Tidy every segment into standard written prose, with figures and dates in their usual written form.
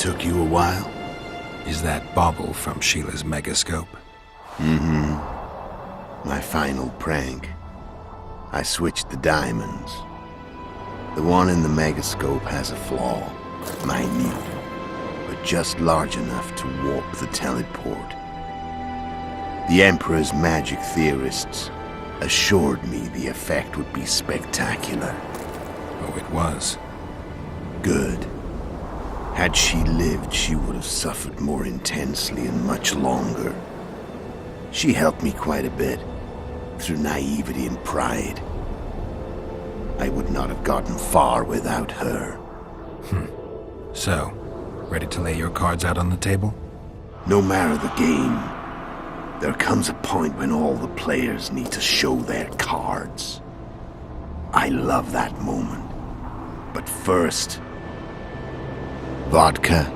took you a while? Is that bauble from Sheila's megascope? My final prank. I switched the diamonds. The one in the megascope has a flaw. Minute, but just large enough to warp the teleport. The Emperor's magic theorists assured me the effect would be spectacular. Oh, it was. Good. Had she lived, she would have suffered more intensely and much longer. She helped me quite a bit, through naivety and pride. I would not have gotten far without her. So, ready to lay your cards out on the table? No matter the game, there comes a point when all the players need to show their cards. I love that moment. But first, vodka.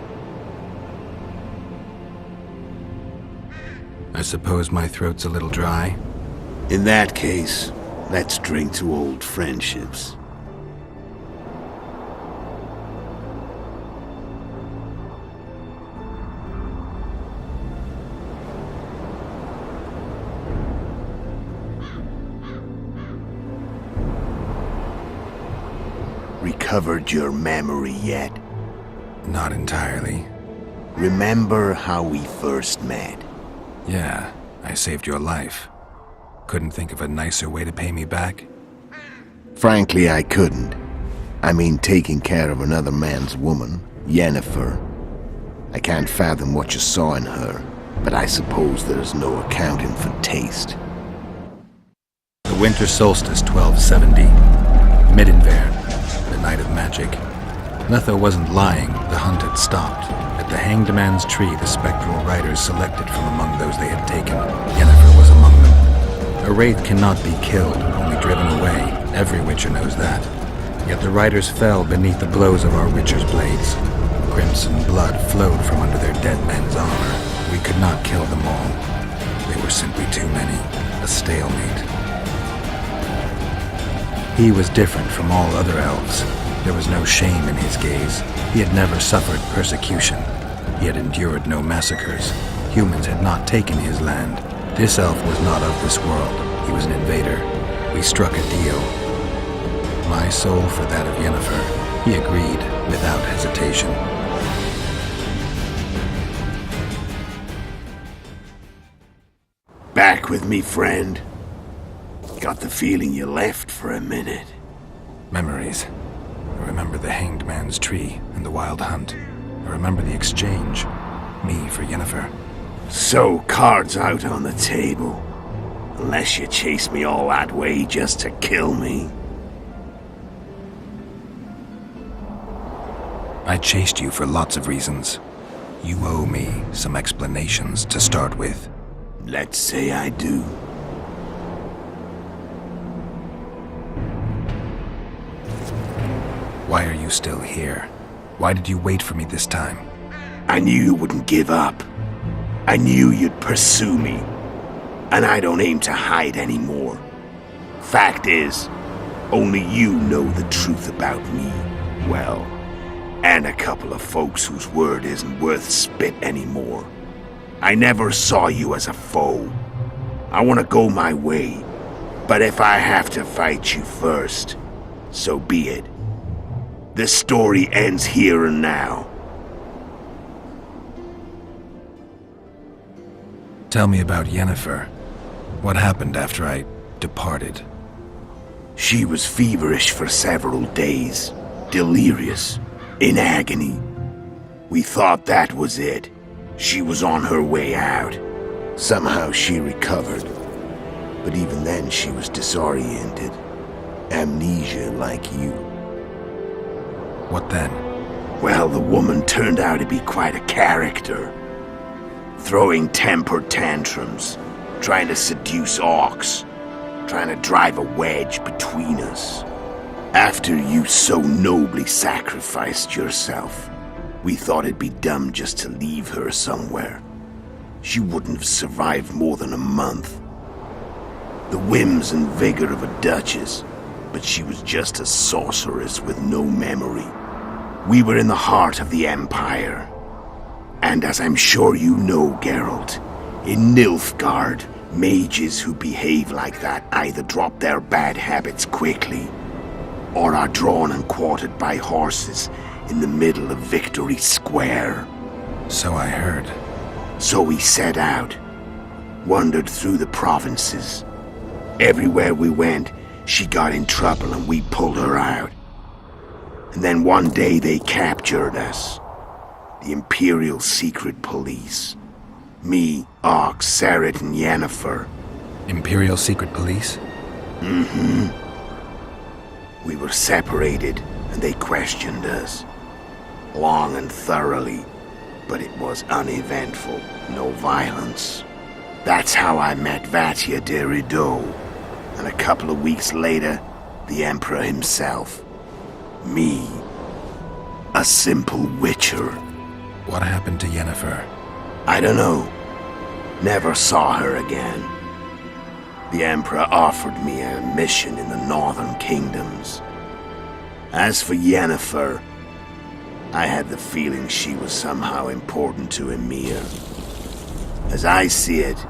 I suppose my throat's a little dry. In that case, let's drink to old friendships. Recovered your memory yet? Not entirely. Remember how we first met? Yeah, I saved your life. Couldn't think of a nicer way to pay me back? Frankly, I couldn't. I mean, taking care of another man's woman, Yennefer. I can't fathom what you saw in her, but I suppose there's no accounting for taste. The winter solstice 1270. Middenvern, the night of magic. Letho wasn't lying, the hunt had stopped. At the Hanged Man's Tree, the spectral riders selected from among those they had taken. Yennefer was among them. A wraith cannot be killed, only driven away. Every witcher knows that. Yet the riders fell beneath the blows of our witcher's blades. Crimson blood flowed from under their dead men's armor. We could not kill them all. They were simply too many. A stalemate. He was different from all other elves. There was no shame in his gaze. He had never suffered persecution. He had endured no massacres. Humans had not taken his land. This elf was not of this world. He was an invader. We struck a deal. My soul for that of Yennefer. He agreed without hesitation. Back with me, friend. Got the feeling you left for a minute. Memories. I remember the Hanged Man's Tree and the Wild Hunt. I remember the exchange. Me for Yennefer. So, cards out on the table. Unless you chase me all that way just to kill me. I chased you for lots of reasons. You owe me some explanations to start with. Let's say I do. Why are you still here? Why did you wait for me this time? I knew you wouldn't give up. I knew you'd pursue me. And I don't aim to hide anymore. Fact is, only you know the truth about me. Well, and a couple of folks whose word isn't worth spit anymore. I never saw you as a foe. I want to go my way. But if I have to fight you first, so be it. The story ends here and now. Tell me about Yennefer. What happened after I departed? She was feverish for several days, delirious, in agony. We thought that was it. She was on her way out. Somehow she recovered. But even then she was disoriented. Amnesia like you. What then? Well, the woman turned out to be quite a character. Throwing temper tantrums, trying to seduce orcs, trying to drive a wedge between us. After you so nobly sacrificed yourself, we thought it'd be dumb just to leave her somewhere. She wouldn't have survived more than a month. The whims and vigor of a duchess, but she was just a sorceress with no memory. We were in the heart of the Empire, And as I'm sure you know, Geralt, in Nilfgaard, mages who behave like that either drop their bad habits quickly, or are drawn and quartered by horses in the middle of Victory Square. So I heard. So we set out, wandered through the provinces. Everywhere we went, she got in trouble and we pulled her out. And then one day they captured us. The Imperial Secret Police. Me, Ox, Sarret, and Yennefer. Imperial Secret Police? Mm-hmm. We were separated, and they questioned us. Long and thoroughly, but it was uneventful, no violence. That's how I met Vatia de Rideau, and a couple of weeks later, the Emperor himself. Me. A simple witcher. What happened to Yennefer? I don't know. Never saw her again. The Emperor offered me a mission in the northern kingdoms. As for Yennefer, I had the feeling she was somehow important to Emir. As I see it,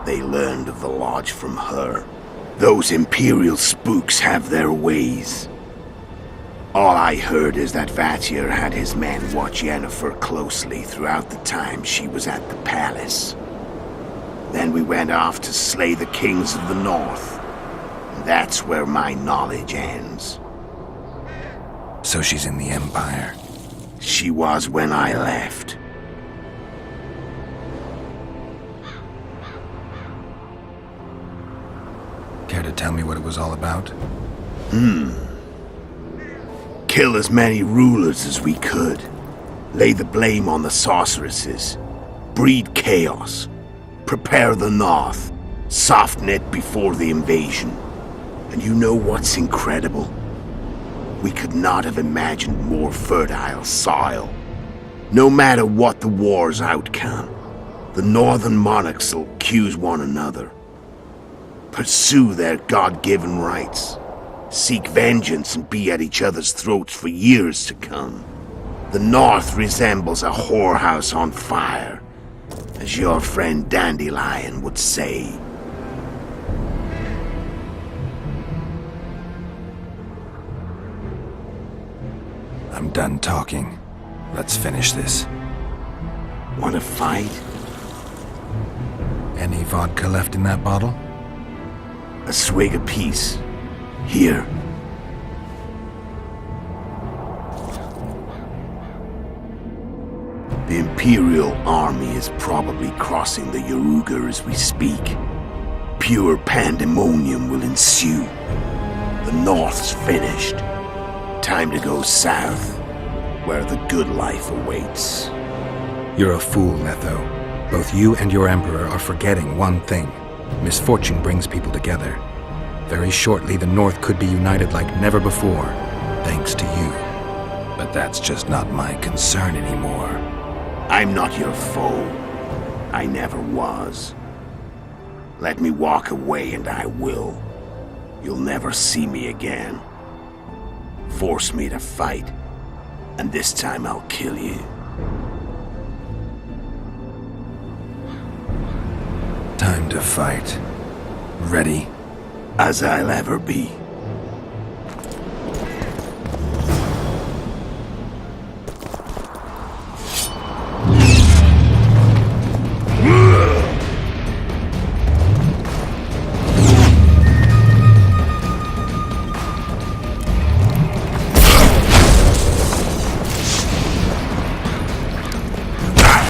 they learned of the lodge from her. Those Imperial spooks have their ways. All I heard is that Vatir had his men watch Yennefer closely throughout the time she was at the palace. Then we went off to slay the kings of the north. And that's where my knowledge ends. So she's in the Empire. She was when I left. Care to tell me what it was all about? Kill as many rulers as we could. Lay the blame on the sorceresses. Breed chaos. Prepare the north. Soften it before the invasion. And you know what's incredible? We could not have imagined more fertile soil. No matter what the war's outcome, the northern monarchs will accuse one another. Pursue their God-given rights. Seek vengeance and be at each other's throats for years to come. The north resembles a whorehouse on fire, as your friend Dandelion would say. I'm done talking. Let's finish this. Want to fight? Any vodka left in that bottle? A swig apiece. Here. The Imperial army is probably crossing the Yaruga as we speak. Pure pandemonium will ensue. The North's finished. Time to go south, where the good life awaits. You're a fool, Letho. Both you and your Emperor are forgetting one thing. Misfortune brings people together. Very shortly, the North could be united like never before, thanks to you. But that's just not my concern anymore. I'm not your foe. I never was. Let me walk away and I will. You'll never see me again. Force me to fight, and this time I'll kill you. Time to fight. Ready? As I'll ever be.